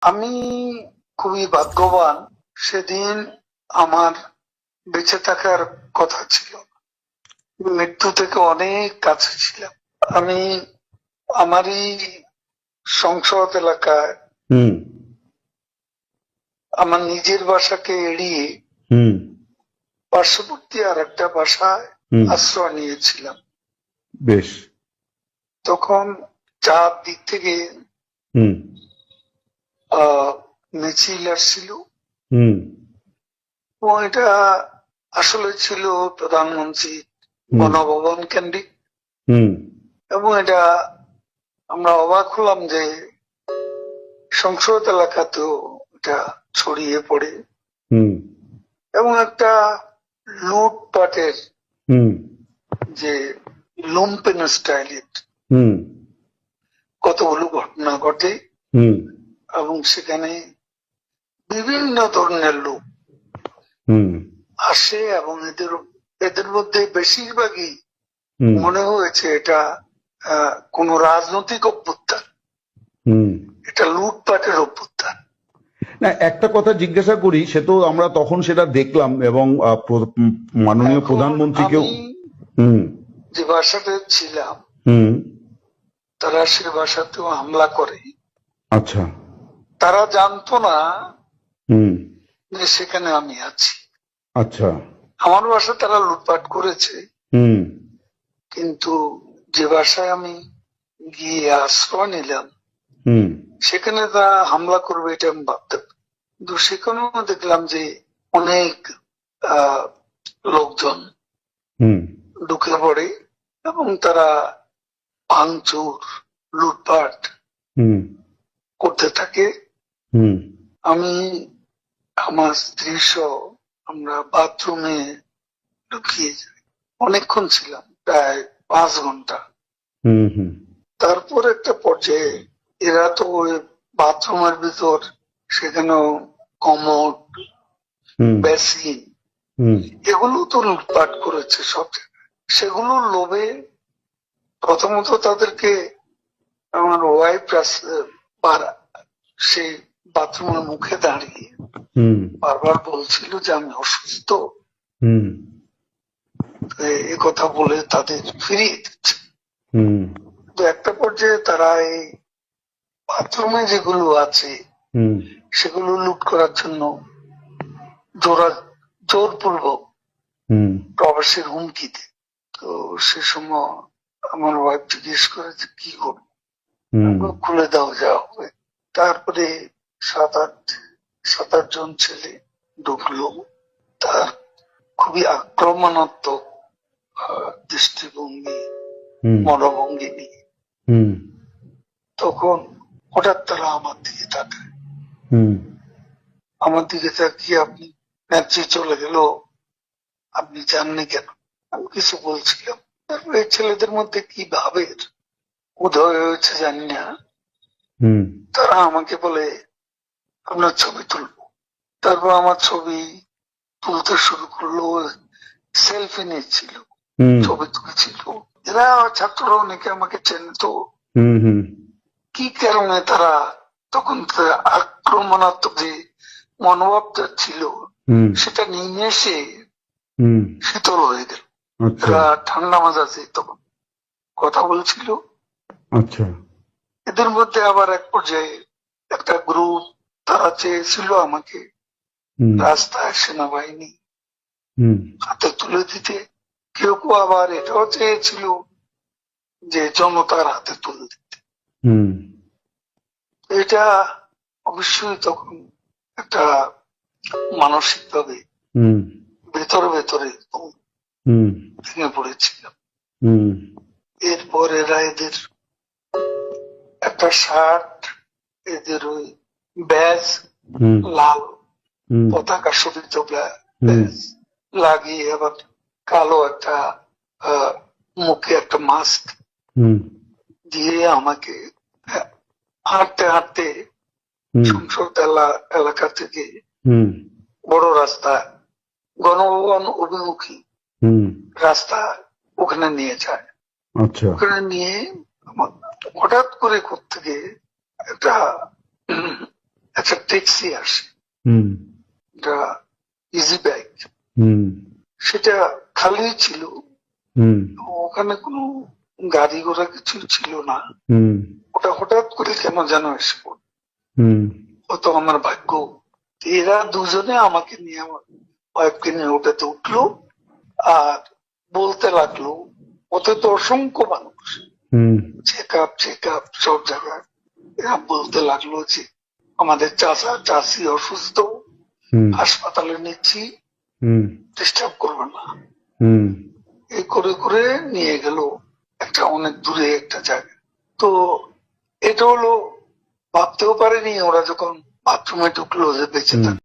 আমি খুবই ভাগ্যবান, সেদিন আমার বেঁচে থাকার কথা ছিল, মৃত্যু থেকে অনেক কাছে ছিলাম। আমি আমারই সংসদ এলাকায় আমার নিজের বাসাকে এড়িয়ে পার্শ্ববর্তী আর একটা বাসায় আশ্রয় নিয়েছিলাম। বেশ। তখন চার দিক থেকে মিছিল আসছিল এবং এটা আসলে ছিল প্রধানমন্ত্রী গণভবন কেন্দ্রিক, এবং এটা আমরা অবাক হলাম যে সংসদ এলাকাতেও এটা ছড়িয়ে পড়ে এবং একটা লুটপাটের যে লুম্পেন স্টাইলের কতগুলো ঘটনা ঘটে এবং সেখানে বিভিন্ন ধরনের লোক আসে এবং এদের মধ্যে বেশিরভাগই মনে হয়েছে এটা কোন রাজনৈতিক অভ্যুত্থান, এটা লুটপাটের অভ্যুত্থান। না, একটা কথা জিজ্ঞাসা করি, সে তো আমরা তখন সেটা দেখলাম এবং মাননীয় প্রধানমন্ত্রীকেও যে বাসাতে ছিলাম তারা সে বাসাতেও হামলা করে। আচ্ছা। তারা জানতো না যে সেখানে আমি আছি। আচ্ছা। আমার বাসা তারা লুটপাট করেছে, কিন্তু যে বাসায় আমি গিয়ে আশ্রয় নিলাম সেখানে তারা হামলা করবে এটা আমি ভাবতে, কিন্তু সেখানেও দেখলাম যে অনেক লোকজন ঢুকে পড়ে এবং তারা ভাঙচুর লুটপাট করতে থাকে। আমি আমার স্ত্রী সহ আমরা বাথরুমে ঢুকিয়ে যাই, অনেকক্ষণ ছিলাম, প্রায় 5 ঘন্টা। তারপর একটা পর্যায়ে এরা তো ওই বাথরুমের ভিতর সেখানেও কমোড, বেসিন এগুলো তো লুটপাট করেছে সব জায়গায়। সেগুলোর লোভে প্রথমত তাদেরকে আমার ওয়াইফ সেই বাথরুমের মুখে দাঁড়িয়ে বারবার বলছিল যে আমি অসুস্থ, এ কথা বলে তাদের ফিরিয়ে দিচ্ছে। তো একটা পর্যায়ে তারা এই বাথরুমে যেগুলো আছে সেগুলো লুট করার জন্য জোরপূর্বক প্রবাসের হুমকি দেয়। তো সে সময় আমার ওয়াইফ জিজ্ঞেস করে যে কি করবো, খুলে দাও যা হবে। তারপরে 7-8 জন ছেলে ঢুকলো, তার খুবই আক্রমণাত্মক দৃষ্টিভঙ্গি মনোভঙ্গি নিয়ে। তখন হঠাৎ তারা আমার দিকে তাকায়, আমার দিকে তাকিয়ে আপনি নেত্রী চলে গেল, আপনি জাননি কেন? আমি কিছু বলছিলাম। তারপরে ছেলেদের মধ্যে কি ভাবের উদয় হয়েছে জানি না, তারা আমাকে বলে আপনার ছবি তুলবো। তারপর আমার ছবি তুলতে শুরু করলো, সেলফি নিচ্ছিল, ছবি তুলছিল। এরা ছাত্ররা অনেকে আমাকে চেনত, কি কারণে তারা তখন আক্রমণাত্মক যে মনোভাবটা ছিল সেটা নিয়ে এসে শীতল হয়ে গেল। এরা ঠান্ডা মাজাজে তখন কথা বলছিল। আচ্ছা। এদের মধ্যে আবার এক পর্যায়ে একটা গ্রুপ তারা চেয়েছিল আমাকে রাস্তায় সেনাবাহিনী হাতে তুলে দিতে, কেউ কেউ আবার এটাও চেয়েছিল যে জনতার হাতে তুলে দিতে। এটা অবশ্যই তখন একটা মানসিক ভাবে ভেতরে ভেতরে ভেঙে পড়েছিলাম। এরপর এরা এদের একটা শার্ট, এদের ওই ব্যাজ, লাল পতাকা শোভিত ব্যাজ লাগিয়ে আবার কালো একটা মুখে একটা মাস্ক দিয়ে আমাকে হাঁটতে হাঁটতে সংসদ এলাকা থেকে বড় রাস্তা গণভবন অভিমুখী রাস্তা ওখানে নিয়ে যায়। ওখানে নিয়ে হঠাৎ করে থেকে ট্যাক্সি আসে, হুম একটা ইজি বাইক, হুম সেটা খালি ছিল, হুম ওখানে কোনো গাড়ি ঘোড়া কিছু ছিল না। হুম ওটা হঠাৎ করে কেন যেন এসে পড়ল, হুম হয়তো আমার ভাগ্য। এরা দুজনে আমাকে নিয়ে, আমার ওয়াইফকে নিয়ে ওটাতে উঠলো আর বলতে লাগলো, ওতে তো অসংখ্য মানুষ, হুম চেক আপ সব জায়গায়। এরা বলতে লাগলো যে আমাদের চাচা চাচি অসুস্থ, হুম হাসপাতালে নিচ্ছি, হুম ডিস্টার্ব করবে না। হুম এই করে করে নিয়ে গেল একটা অনেক দূরে একটা জায়গা। তো এটা হলো, ভাবতেও পারেনি ওরা যখন বাথরুমে ঢুকলো যে বেঁচে হুম থাকবে।